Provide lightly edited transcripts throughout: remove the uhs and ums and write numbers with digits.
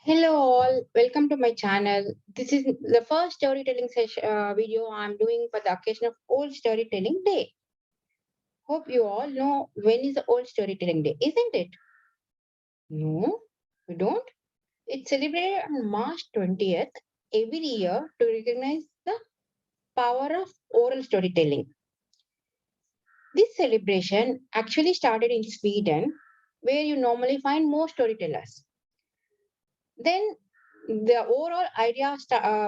Hello all, welcome to my channel. This is the first storytelling session video I'm doing for the occasion of Old Storytelling Day. Hope you all know when is the Old Storytelling Day, isn't it? No, you don't? It's celebrated on March 20th every year to recognize the power of oral storytelling. This celebration actually started in Sweden, where you normally find more storytellers. Then the overall idea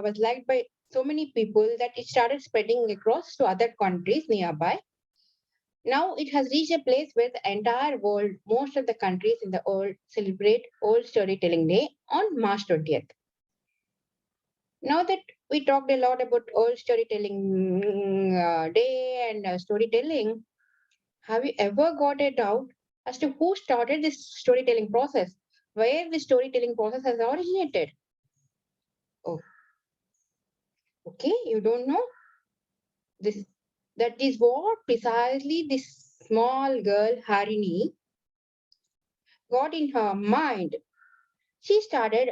was liked by so many people that it started spreading across to other countries nearby. Now it has reached a place where the entire world, most of the countries in the world, celebrate Old Storytelling Day on March 20th. Now that we talked a lot about Old Storytelling Day and storytelling, have you ever got a doubt as to who started this storytelling process? Where the storytelling process has originated? Oh, okay, you don't know? This that is what precisely this small girl Harini got in her mind. She started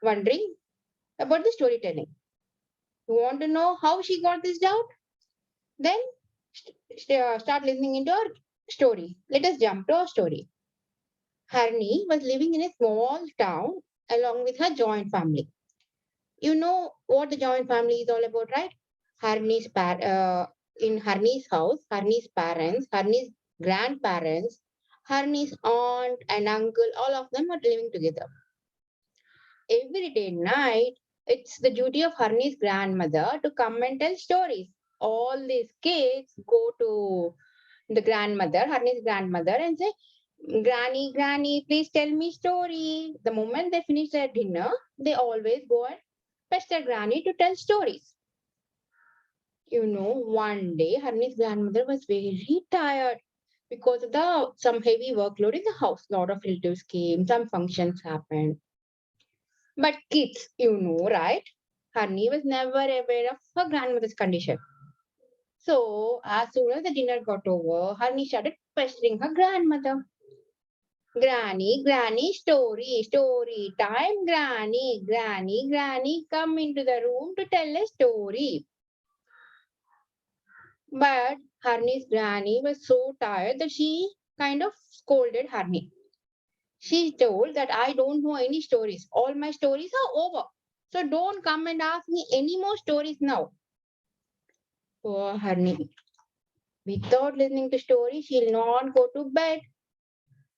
wondering about the storytelling. You want to know how she got this doubt? Then start listening into her story. Let us jump to our story. Harini was living in a small town along with her joint family. You know what the joint family is all about, right? In Harni's house, Harni's parents, Harni's grandparents, Harni's aunt and uncle, all of them are living together. Every day night, it's the duty of Harni's grandmother to come and tell stories. All these kids go to the grandmother, Harni's grandmother, and say, Granny, Granny, please tell me story. The moment they finish their dinner, they always go and fetch their granny to tell stories. One day Harni's grandmother was very tired because of the some heavy workload in the house. Lot of relatives came, some functions happened. But kids, right? Harni was never aware of her grandmother's condition. So as soon as the dinner got over, Harni started pestering her grandmother. Granny, Granny, story, story time, Granny, Granny, Granny, come into the room to tell a story. But Harni's granny was so tired that she kind of scolded Harni. She told that I don't know any stories. All my stories are over. So don't come and ask me any more stories now. Poor Harni. Without listening to stories, she'll not go to bed.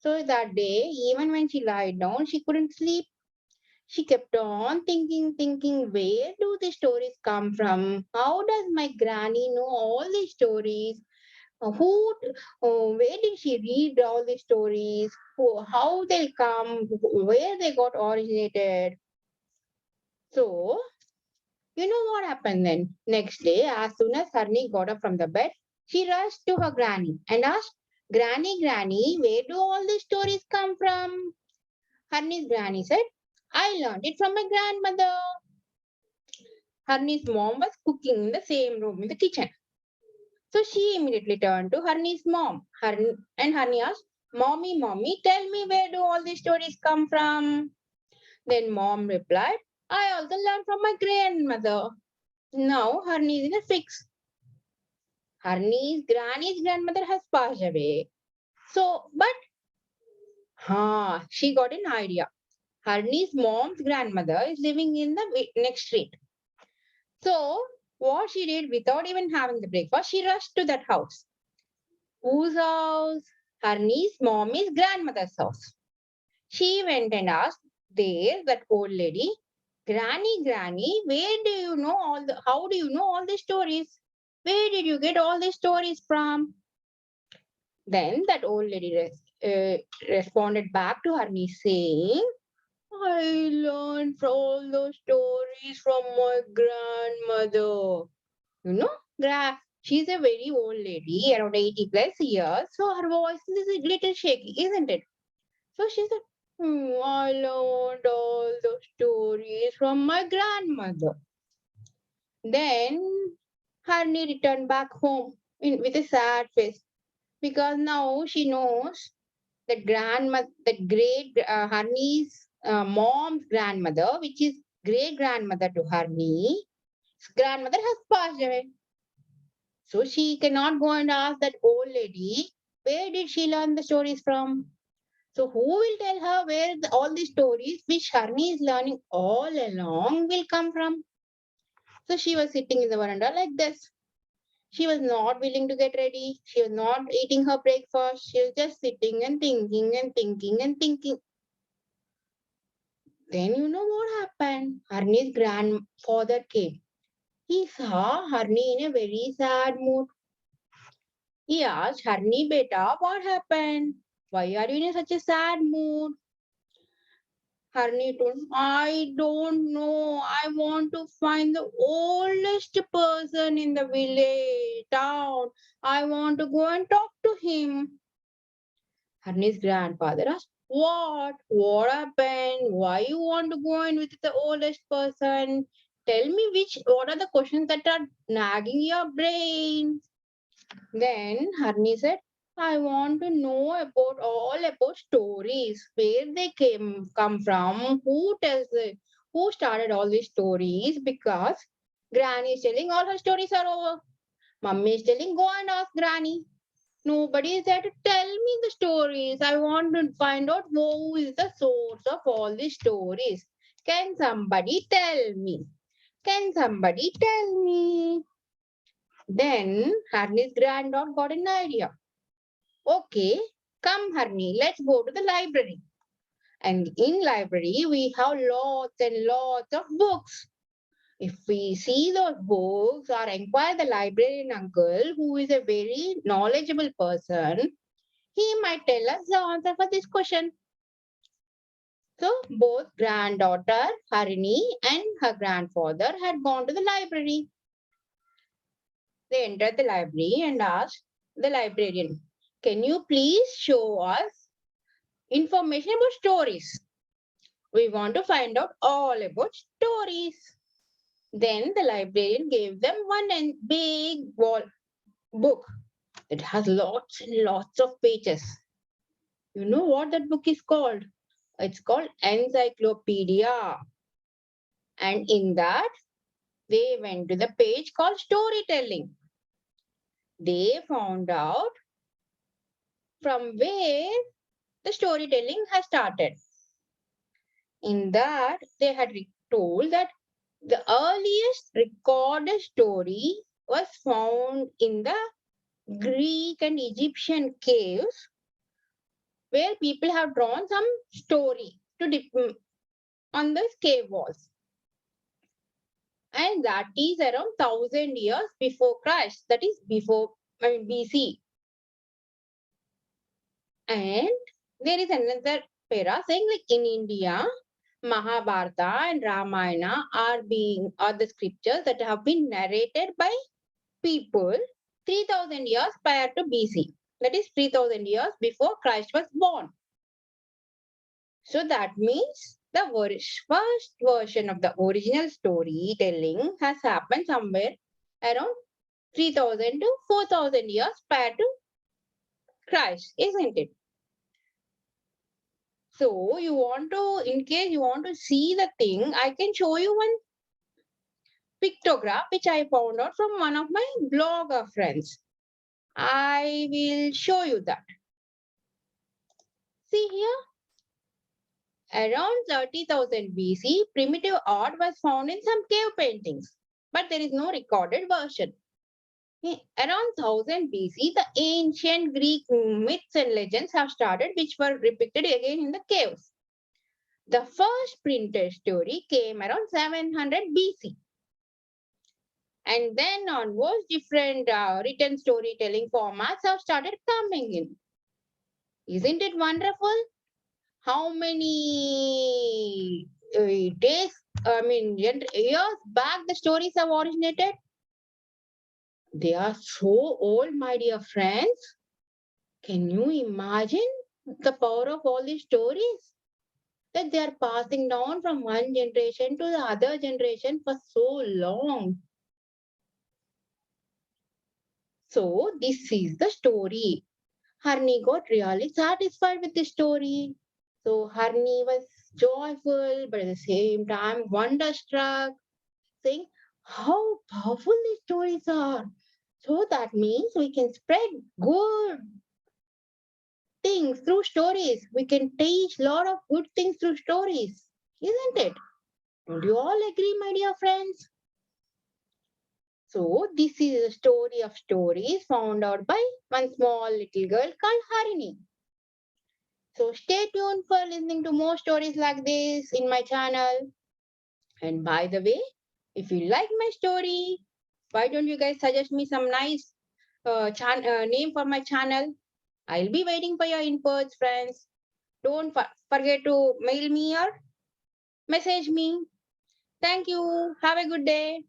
So that day, even when she lied down, she couldn't sleep. She kept on thinking, where do these stories come from? How does my granny know all these stories? Where did she read all these stories? How they come? Where they got originated? So, you know what happened then? Next day, as soon as Harni got up from the bed, she rushed to her granny and asked, Granny, Granny, where do all these stories come from? Harni's granny said, I learned it from my grandmother. Harni's mom was cooking in the same room in the kitchen. So she immediately turned to Harni's mom. And Harni asked, Mommy, Mommy, tell me where do all these stories come from? Then mom replied, I also learned from my grandmother. Now Harni is in a fix. Harni's granny's grandmother has passed away. But she got an idea. Harni's mom's grandmother is living in the next street. So what she did without even having the breakfast, she rushed to that house. Whose house? Her niece mommy's grandmother's house. She went and asked there that old lady, Granny, Granny, where do you know how do you know all these stories? Where did you get all these stories from? Then that old lady responded back to her niece saying, I learned from all those stories from my grandmother. You know, she's a very old lady, around 80 plus years, so her voice is a little shaky, isn't it? So she said, I learned all the stories from my grandmother. Then Harni returned back home with a sad face because now she knows that Harni's mom's grandmother, which is great grandmother to Harni, grandmother has passed away. So she cannot go and ask that old lady, where did she learn the stories from? So who will tell her where all the stories which Harni is learning all along will come from? So she was sitting in the veranda like this. She was not willing to get ready. She was not eating her breakfast. She was just sitting and thinking and thinking and thinking. Then you know what happened? Harni's grandfather came. He saw Harni in a very sad mood. He asked Harni, beta, what happened? Why are you in such a sad mood? Harni told, I don't know. I want to find the oldest person in the village, town. I want to go and talk to him. Harni's grandfather asked, what? What happened? Why you want to go in with the oldest person? Tell me what are the questions that are nagging your brain? Then Harni said, I want to know about all about stories, where they come from, who started all these stories, because Granny is telling all her stories are over. Mummy is telling, go and ask Granny. Nobody is there to tell me the stories. I want to find out who is the source of all these stories. Can somebody tell me? Can somebody tell me? Then Harney's granddaughter got an idea. Okay, come Harney, let's go to the library. And in library, we have lots and lots of books. If we see those books or inquire the librarian uncle, who is a very knowledgeable person, he might tell us the answer for this question. So both granddaughter Harini and her grandfather had gone to the library. They entered the library and asked the librarian, can you please show us information about stories? We want to find out all about stories. Then the librarian gave them one big wall book. It has lots and lots of pages. You know what that book is called? It's called Encyclopedia. And in that, they went to the page called storytelling. They found out from where the storytelling has started. In that, they had told that the earliest recorded story was found in the Greek and Egyptian caves where people have drawn some story on the cave walls. And that is around 1000 years before Christ. That is BC. And there is another para saying like in India, Mahabharata and Ramayana are the scriptures that have been narrated by people 3000 years prior to BC. That is 3000 years before Christ was born. So that means the first version of the original storytelling has happened somewhere around 3000 to 4000 years prior to Christ, isn't it? So you want to, in case you want to see the thing, I can show you one pictograph which I found out from one of my blogger friends. I will show you that. See here, around 30,000 BC, primitive art was found in some cave paintings, but there is no recorded version. Around 1000 BC, the ancient Greek myths and legends have started, which were repeated again in the caves. The first printed story came around 700 BC. And then onwards, different written storytelling formats have started coming in. Isn't it wonderful? How many days, years back the stories have originated? They are so old, my dear friends. Can you imagine the power of all these stories? That they are passing down from one generation to the other generation for so long. So this is the story. Harni got really satisfied with the story. So Harini was joyful, but at the same time wonderstruck, saying how powerful these stories are. So that means we can spread good things through stories. We can teach a lot of good things through stories, isn't it? Don't you all agree, my dear friends? So, this is a story of stories found out by one small little girl called Harini. So, stay tuned for listening to more stories like this in my channel. And by the way, if you like my story, why don't you guys suggest me some nice name for my channel? I'll be waiting for your inputs, friends. Don't forget to mail me or message me. Thank you. Have a good day.